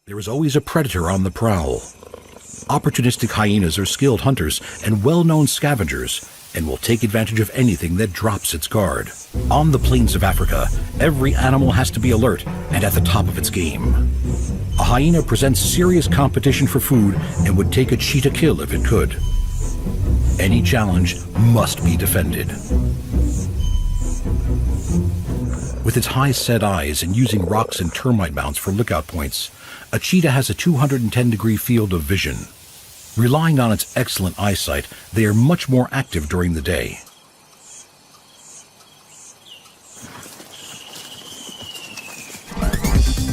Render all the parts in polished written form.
There is always a predator on the prowl. Opportunistic hyenas are skilled hunters and well-known scavengers, and will take advantage of anything that drops its guard. On the plains of Africa, every animal has to be alert and at the top of its game. A hyena presents serious competition for food and would take a cheetah kill if it could. Any challenge must be defended. With its high-set eyes and using rocks and termite mounds for lookout points, a cheetah has a 210-degree field of vision. Relying on its excellent eyesight, they are much more active during the day.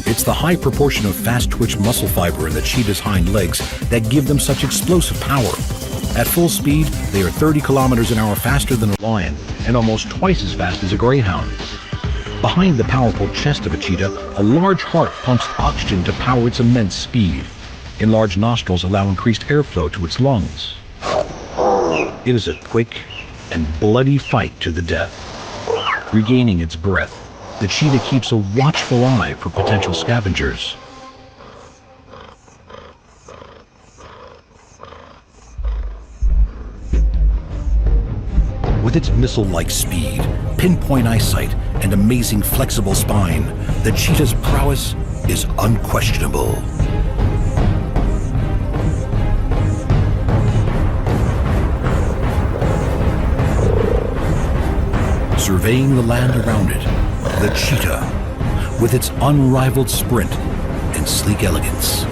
It's the high proportion of fast-twitch muscle fiber in the cheetah's hind legs that give them such explosive power. At full speed, they are 30 kilometers an hour faster than a lion and almost twice as fast as a greyhound. Behind the powerful chest of a cheetah, a large heart pumps oxygen to power its immense speed. Enlarged nostrils allow increased airflow to its lungs. It is a quick and bloody fight to the death. Regaining its breath, the cheetah keeps a watchful eye for potential scavengers. With its missile-like speed, pinpoint eyesight, and amazing flexible spine, the cheetah's prowess is unquestionable. Surveying the land around it, the cheetah, with its unrivaled sprint and sleek elegance,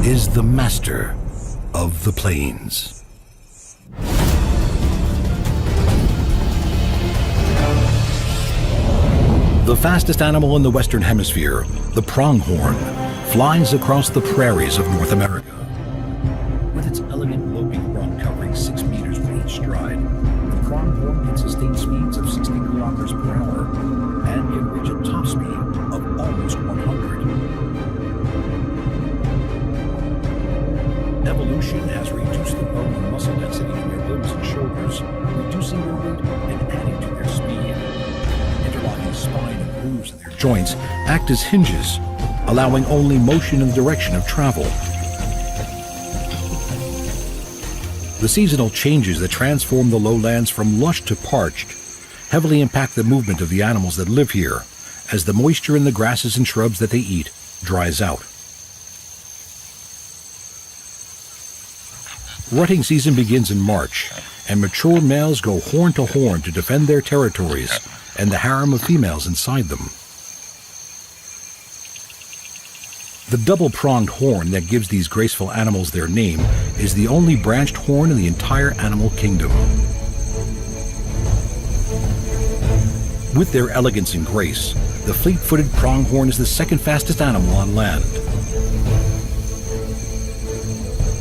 is the master of the plains. The fastest animal in the Western Hemisphere, the pronghorn, flies across the prairies of North America. With its elegant loping run covering 6 meters with each stride, the pronghorn can sustain speeds of 60 kilometers per hour and can reach a top speed of almost 100. Evolution has reduced the bone and muscle density in their limbs and shoulders, reducing their weight and adding to their speed. Interlocking spine and grooves in their joints act as hinges, allowing only motion in the direction of travel. The seasonal changes that transform the lowlands from lush to parched heavily impact the movement of the animals that live here, as the moisture in the grasses and shrubs that they eat dries out. Rutting season begins in March, and mature males go horn to horn to defend their territories and the harem of females inside them. The double-pronged horn that gives these graceful animals their name is the only branched horn in the entire animal kingdom. With their elegance and grace, the fleet-footed pronghorn is the second fastest animal on land.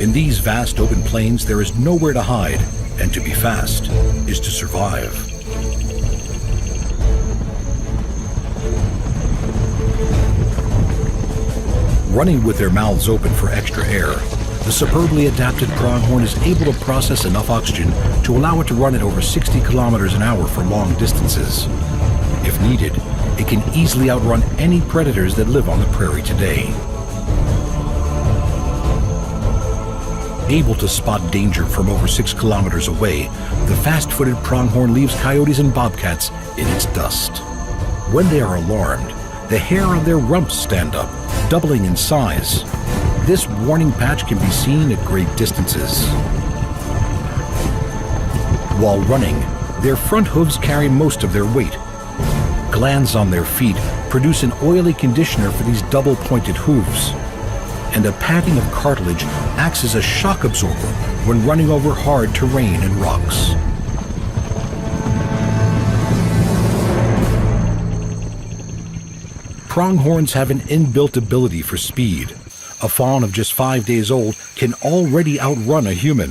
In these vast open plains, there is nowhere to hide, and to be fast is to survive. Running with their mouths open for extra air, the superbly adapted pronghorn is able to process enough oxygen to allow it to run at over 60 kilometers an hour for long distances. If needed, it can easily outrun any predators that live on the prairie today. Able to spot danger from over 6 kilometers away, the fast-footed pronghorn leaves coyotes and bobcats in its dust. When they are alarmed, the hair on their rumps stand up, doubling in size. This warning patch can be seen at great distances. While running, their front hooves carry most of their weight. Glands on their feet produce an oily conditioner for these double-pointed hooves, and a padding of cartilage acts as a shock absorber when running over hard terrain and rocks. Pronghorns have an inbuilt ability for speed. A fawn of just 5 days old can already outrun a human.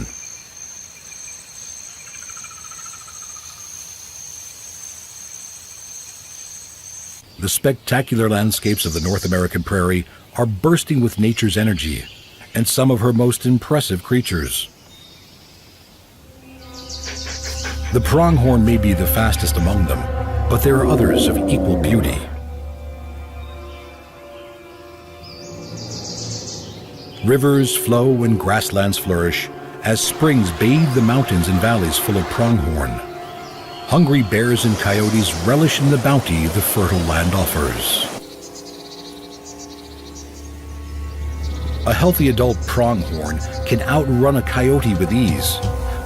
The spectacular landscapes of the North American prairie are bursting with nature's energy and some of her most impressive creatures. The pronghorn may be the fastest among them, but there are others of equal beauty. Rivers flow and grasslands flourish as springs bathe the mountains and valleys full of pronghorn. Hungry bears and coyotes relish in the bounty the fertile land offers. A healthy adult pronghorn can outrun a coyote with ease,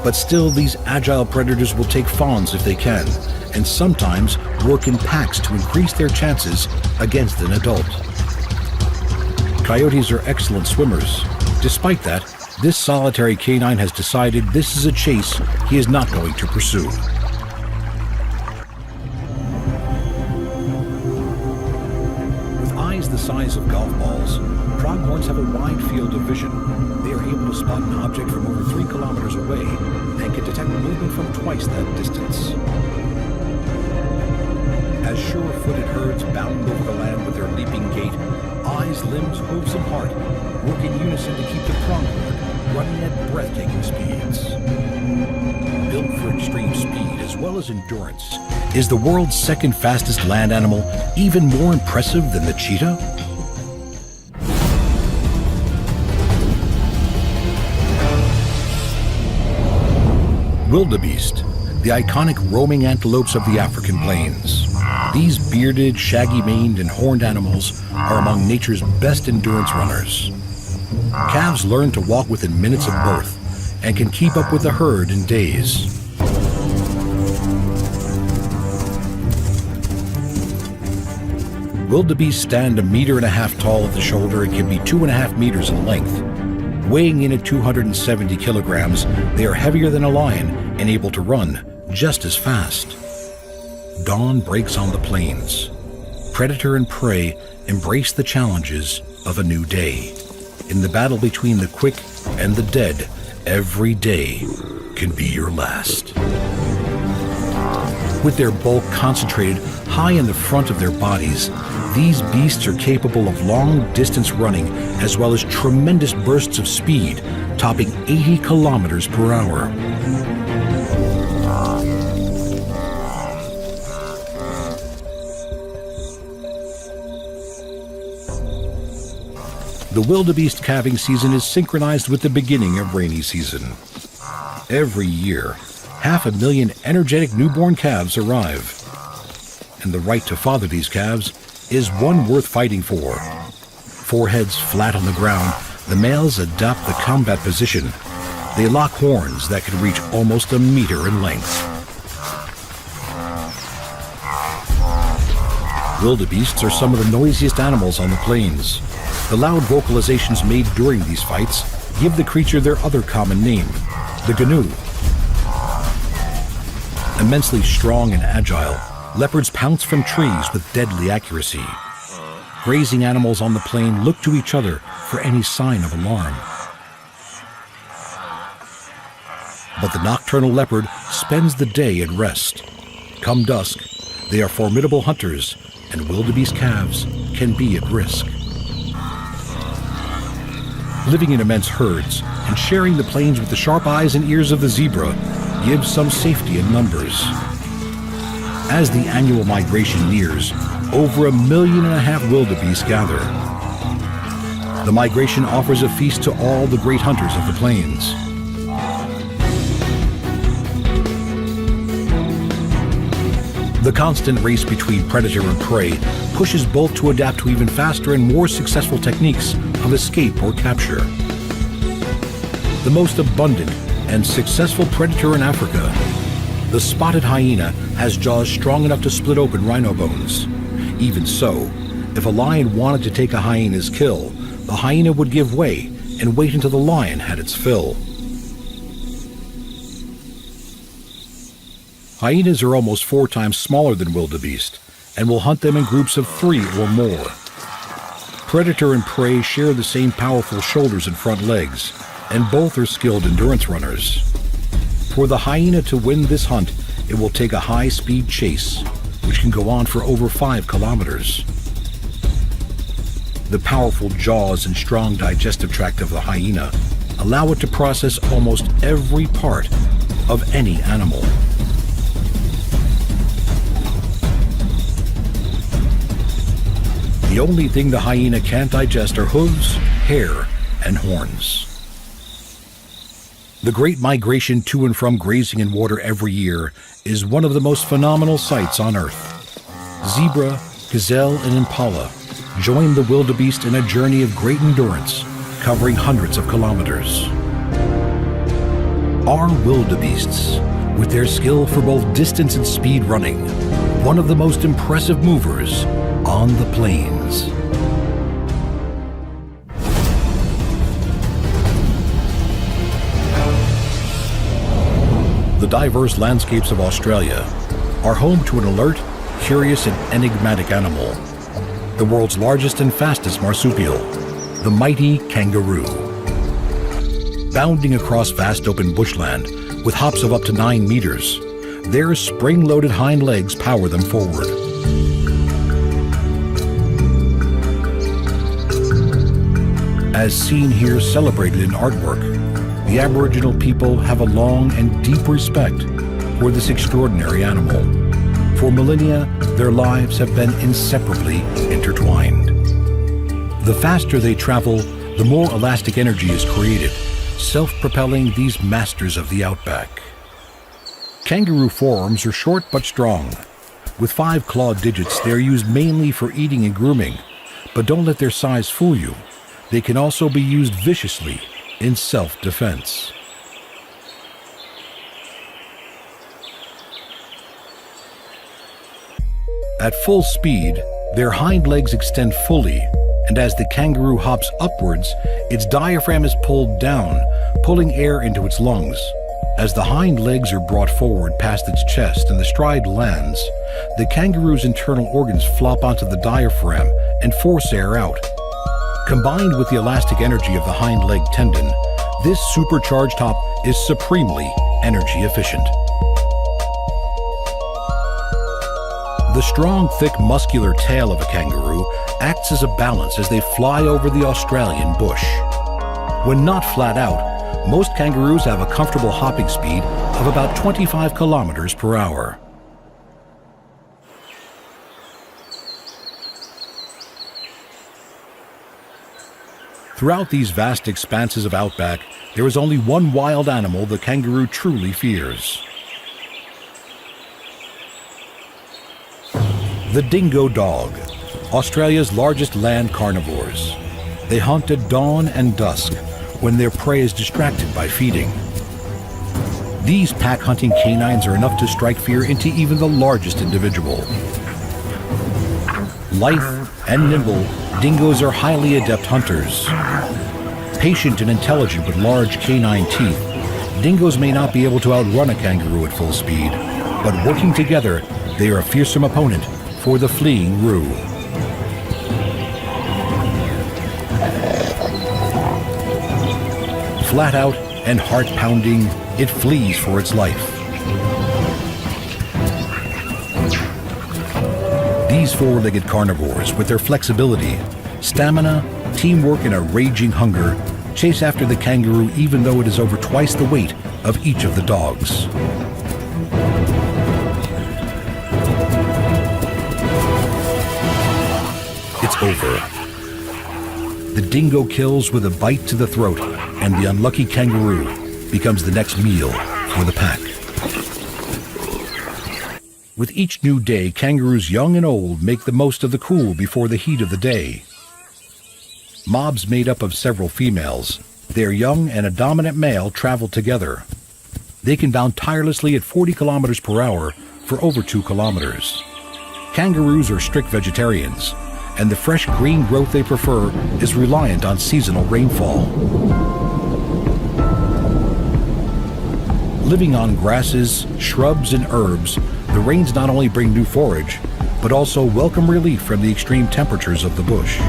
but still these agile predators will take fawns if they can, and sometimes work in packs to increase their chances against an adult. Coyotes are excellent swimmers. Despite that, this solitary canine has decided this is a chase he is not going to pursue. With eyes the size of golf balls, pronghorns have a wide field of vision. They are able to spot an object from over 3 kilometers away and can detect movement from twice that distance. As sure-footed herds bound over the land with their leaping gait, eyes, limbs, hooves, and heart work in unison to keep the pronghorn running at breathtaking speeds. Built for extreme speed as well as endurance, is the world's second fastest land animal even more impressive than the cheetah? Wildebeest, the iconic roaming antelopes of the African plains. These bearded, shaggy-maned, and horned animals are among nature's best endurance runners. Calves learn to walk within minutes of birth and can keep up with the herd in days. Wildebeest stand 1.5 meters tall at the shoulder and can be 2.5 meters in length. Weighing in at 270 kilograms, they are heavier than a lion and able to run just as fast. Dawn breaks on the plains. Predator and prey embrace the challenges of a new day. In the battle between the quick and the dead, every day can be your last. With their bulk concentrated high in the front of their bodies, these beasts are capable of long-distance running as well as tremendous bursts of speed, topping 80 kilometers per hour. The wildebeest calving season is synchronized with the beginning of rainy season. Every year, 500,000 energetic newborn calves arrive. And the right to father these calves is one worth fighting for. Foreheads flat on the ground, the males adopt the combat position. They lock horns that can reach almost 1 meter in length. Wildebeests are some of the noisiest animals on the plains. The loud vocalizations made during these fights give the creature their other common name, the gnu. Immensely strong and agile, leopards pounce from trees with deadly accuracy. Grazing animals on the plain look to each other for any sign of alarm. But the nocturnal leopard spends the day at rest. Come dusk, they are formidable hunters, and wildebeest calves can be at risk. Living in immense herds and sharing the plains with the sharp eyes and ears of the zebra gives some safety in numbers. As the annual migration nears, over 1.5 million wildebeest gather. The migration offers a feast to all the great hunters of the plains. The constant race between predator and prey pushes both to adapt to even faster and more successful techniques of escape or capture. The most abundant and successful predator in Africa, the spotted hyena, has jaws strong enough to split open rhino bones. Even so, if a lion wanted to take a hyena's kill, the hyena would give way and wait until the lion had its fill. Hyenas are almost 4 times smaller than wildebeest and will hunt them in groups of 3 or more. Predator and prey share the same powerful shoulders and front legs, and both are skilled endurance runners. For the hyena to win this hunt, it will take a high-speed chase, which can go on for over 5 kilometers. The powerful jaws and strong digestive tract of the hyena allow it to process almost every part of any animal. The only thing the hyena can't digest are hooves, hair, and horns. The Great Migration to and from grazing in water every year is one of the most phenomenal sights on Earth. Zebra, gazelle, and impala join the wildebeest in a journey of great endurance, covering hundreds of kilometers. Are wildebeests, with their skill for both distance and speed running, one of the most impressive movers on the plains. The diverse landscapes of Australia are home to an alert, curious, and enigmatic animal, the world's largest and fastest marsupial, the mighty kangaroo. Bounding across vast open bushland with hops of up to 9 meters, their spring-loaded hind legs power them forward. As seen here celebrated in artwork, the Aboriginal people have a long and deep respect for this extraordinary animal. For millennia, their lives have been inseparably intertwined. The faster they travel, the more elastic energy is created, self-propelling these masters of the outback. Kangaroo forearms are short but strong. With 5 clawed digits, they are used mainly for eating and grooming, but don't let their size fool you. They can also be used viciously in self-defense. At full speed, their hind legs extend fully, and as the kangaroo hops upwards, its diaphragm is pulled down, pulling air into its lungs. As the hind legs are brought forward past its chest and the stride lands, the kangaroo's internal organs flop onto the diaphragm and force air out. Combined with the elastic energy of the hind leg tendon, this supercharged hop is supremely energy efficient. The strong, thick, muscular tail of a kangaroo acts as a balance as they fly over the Australian bush. When not flat out, most kangaroos have a comfortable hopping speed of about 25 kilometers per hour. Throughout these vast expanses of outback, there is only one wild animal the kangaroo truly fears. The dingo dog, Australia's largest land carnivores. They hunt at dawn and dusk when their prey is distracted by feeding. These pack-hunting canines are enough to strike fear into even the largest individual. Lithe and nimble, dingoes are highly adept hunters. Patient and intelligent with large canine teeth, dingoes may not be able to outrun a kangaroo at full speed, but working together, they are a fearsome opponent for the fleeing roo. Flat out and heart-pounding, it flees for its life. These four-legged carnivores, with their flexibility, stamina, teamwork, and a raging hunger, chase after the kangaroo even though it is over twice the weight of each of the dogs. It's over. The dingo kills with a bite to the throat, and the unlucky kangaroo becomes the next meal for the pack. With each new day, kangaroos young and old make the most of the cool before the heat of the day. Mobs made up of several females, their young and a dominant male travel together. They can bound tirelessly at 40 kilometers per hour for over 2 kilometers. Kangaroos are strict vegetarians, and the fresh green growth they prefer is reliant on seasonal rainfall. Living on grasses, shrubs, and herbs, the rains not only bring new forage, but also welcome relief from the extreme temperatures of the bush.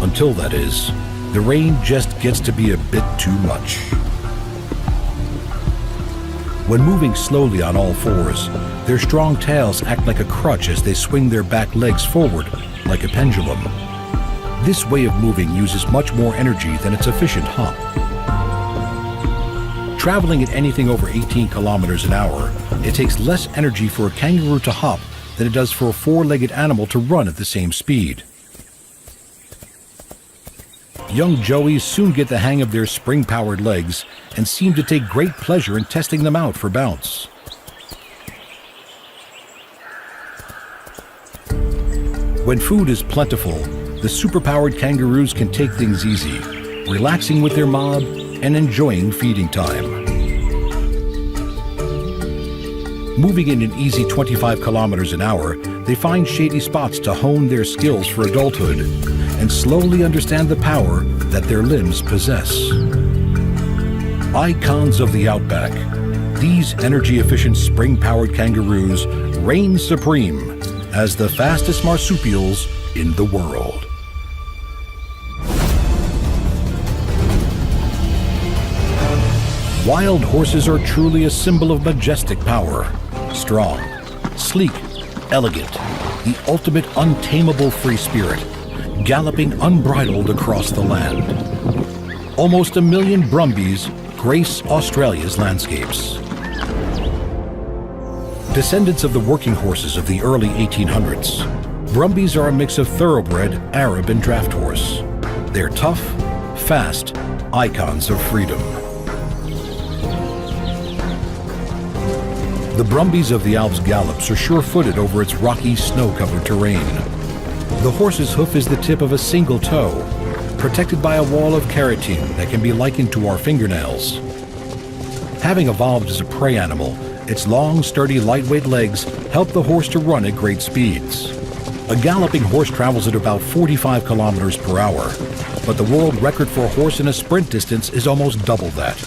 Until, that is, the rain just gets to be a bit too much. When moving slowly on all fours, their strong tails act like a crutch as they swing their back legs forward like a pendulum. This way of moving uses much more energy than its efficient hop. Traveling at anything over 18 kilometers an hour, it takes less energy for a kangaroo to hop than it does for a four-legged animal to run at the same speed. Young joeys soon get the hang of their spring-powered legs and seem to take great pleasure in testing them out for bounce. When food is plentiful, the superpowered kangaroos can take things easy, relaxing with their mob and enjoying feeding time. Moving in an easy 25 kilometers an hour, they find shady spots to hone their skills for adulthood and slowly understand the power that their limbs possess. Icons of the outback, these energy-efficient spring-powered kangaroos reign supreme as the fastest marsupials in the world. Wild horses are truly a symbol of majestic power. Strong, sleek, elegant, the ultimate untamable free spirit, galloping unbridled across the land. Almost 1 million Brumbies grace Australia's landscapes. Descendants of the working horses of the early 1800s, Brumbies are a mix of thoroughbred, Arab, and draft horse. They're tough, fast, icons of freedom. The Brumbies of the Alps gallops are sure-footed over its rocky, snow-covered terrain. The horse's hoof is the tip of a single toe, protected by a wall of keratin that can be likened to our fingernails. Having evolved as a prey animal, its long, sturdy, lightweight legs help the horse to run at great speeds. A galloping horse travels at about 45 kilometers per hour, but the world record for a horse in a sprint distance is almost double that.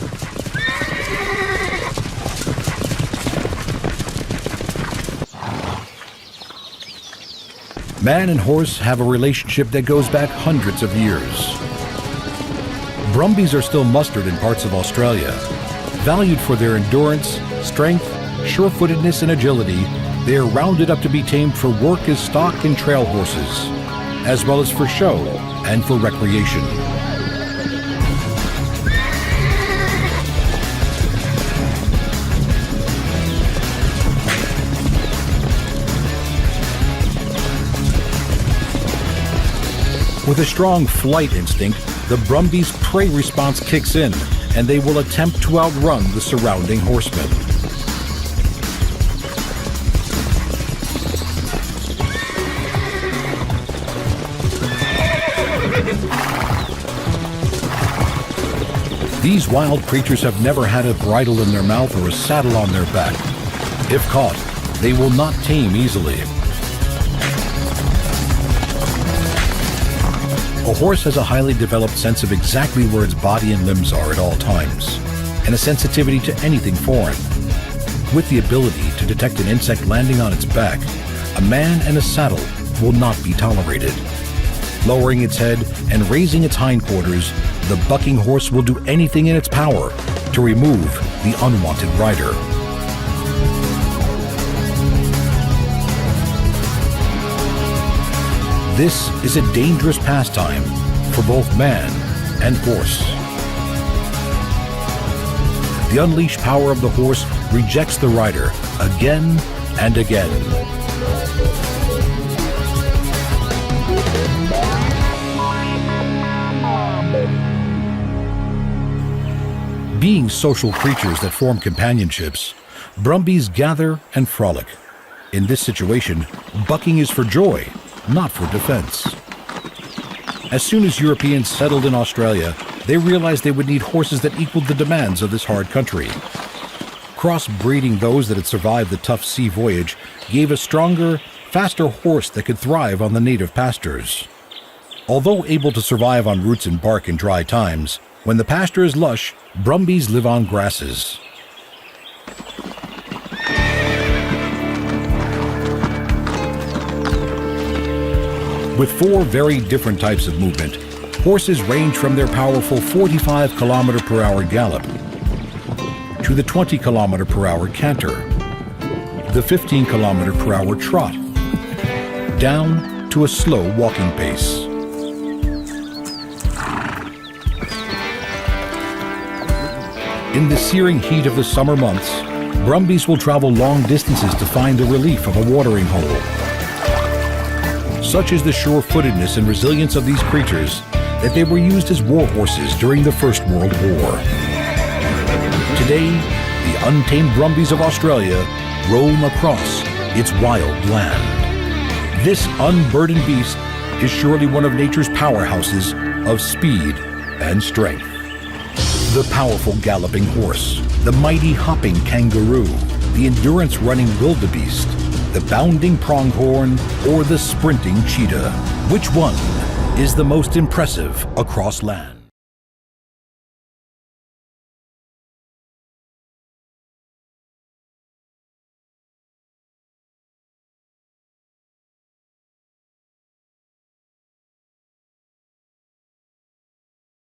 Man and horse have a relationship that goes back hundreds of years. Brumbies are still mustered in parts of Australia. Valued for their endurance, strength, sure-footedness, and agility, they are rounded up to be tamed for work as stock and trail horses, as well as for show and for recreation. With a strong flight instinct, the Brumbies' prey response kicks in, and they will attempt to outrun the surrounding horsemen. These wild creatures have never had a bridle in their mouth or a saddle on their back. If caught, they will not tame easily. A horse has a highly developed sense of exactly where its body and limbs are at all times, and a sensitivity to anything foreign. With the ability to detect an insect landing on its back, a man in a saddle will not be tolerated. Lowering its head and raising its hindquarters, the bucking horse will do anything in its power to remove the unwanted rider. This is a dangerous pastime for both man and horse. The unleashed power of the horse rejects the rider again and again. Being social creatures that form companionships, Brumbies gather and frolic. In this situation, bucking is for joy, not for defense. As soon as Europeans settled in Australia, they realized they would need horses that equaled the demands of this hard country. Cross-breeding those that had survived the tough sea voyage gave a stronger, faster horse that could thrive on the native pastures. Although able to survive on roots and bark in dry times, when the pasture is lush, Brumbies live on grasses. With 4 very different types of movement, horses range from their powerful 45 km per hour gallop to the 20 km per hour canter, the 15 km per hour trot, down to a slow walking pace. In the searing heat of the summer months, Brumbies will travel long distances to find the relief of a watering hole. Such is the sure-footedness and resilience of these creatures that they were used as war horses during the First World War. Today, the untamed brumbies of Australia roam across its wild land. This unburdened beast is surely one of nature's powerhouses of speed and strength. The powerful galloping horse, the mighty hopping kangaroo, the endurance-running wildebeest, the bounding pronghorn, or the sprinting cheetah. Which one is the most impressive across land?